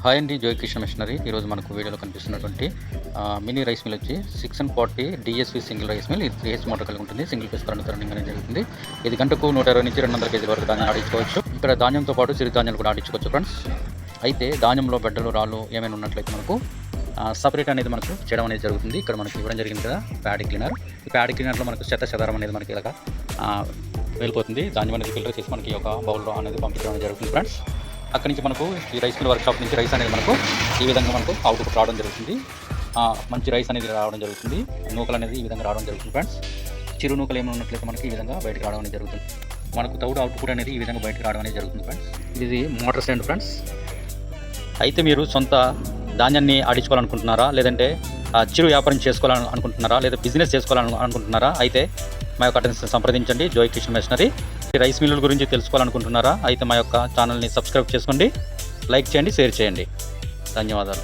Hi అండి, Joy Kishan machinery. ఈరోజు మనకు వీడియోలో కనిపిస్తున్నటువంటి మినీ రైస్ మిల్ వచ్చి 640 DSV సింగిల్ రైస్ మిల్. ఇది 3H మోటార్ కలిగి ఉంటుంది. సింగిల్ ఫేస్ కరెంట్ రన్నింగ్ అనేది జరుగుతుంది. ఇది గంటకు 120 నుంచి 200 కేజీల వరకు ధాన్యం ఆడించుకోవచ్చు. ఇక్కడ ధాన్యంతో పాటు సిరిధాన్యాలు కూడా ఆడించుకోవచ్చు ఫ్రెండ్స్. అయితే ధాన్యంలో బెడ్డలు రాళ్ళు ఏమైనా ఉన్నట్లయితే మనకు సపరేట్ అనేది మనకు చేయడం అనేది జరుగుతుంది. ఇక్కడ మనకి ఇవ్వడం జరిగింది కదా ప్యాడీ క్లీనర్. ఈ ప్యాడీ క్లీనర్లో మనకు చెదారం అనేది మనకి ఇలాగా వెళ్ళిపోతుంది. ధాన్యం అనేది ఫిల్టర్ చేసి మనకి ఒక బౌల్లో అనేది పంపించడం అనేది జరుగుతుంది ఫ్రెండ్స్. అక్కడి నుంచి మనకు ఈ రైస్ మిల్ వర్క్షాప్ నుంచి రైస్ అనేది మనకు ఈ విధంగా మనకు అవుట్పుట్ రావడం జరుగుతుంది. మంచి రైస్ అనేది రావడం జరుగుతుంది. నూకలు అనేది ఈ విధంగా రావడం జరుగుతుంది ఫ్రెండ్స్. చిరు నూకలు ఏమైనా ఉన్నట్లయితే మనకి ఈ విధంగా బయటకు రావడం అనేది జరుగుతుంది. మనకు తౌడు అవుట్పుట్ అనేది ఈ విధంగా బయటకు రావడం అనేది జరుగుతుంది ఫ్రెండ్స్. ఇది మోటార్ స్టాండ్ ఫ్రెండ్స్. అయితే మీరు సొంత ధాన్యాన్ని ఆడించుకోవాలనుకుంటున్నారా, లేదంటే చిరు వ్యాపారం చేసుకోవాలనుకుంటున్నారా, లేదా బిజినెస్ చేసుకోవాలనుకుంటున్నారా? అయితే మా యొక్క అటెన్షన్ సంప్రదించండి. జోయ్ కిషన్ మిషనరీ. రైస్ మిల్లుల గురించి తెలుసుకోవాలనుకుంటున్నారా? అయితే మా యొక్క ఛానల్ని సబ్స్క్రైబ్ చేసుకోండి, లైక్ చేయండి, షేర్ చేయండి. ధన్యవాదాలు.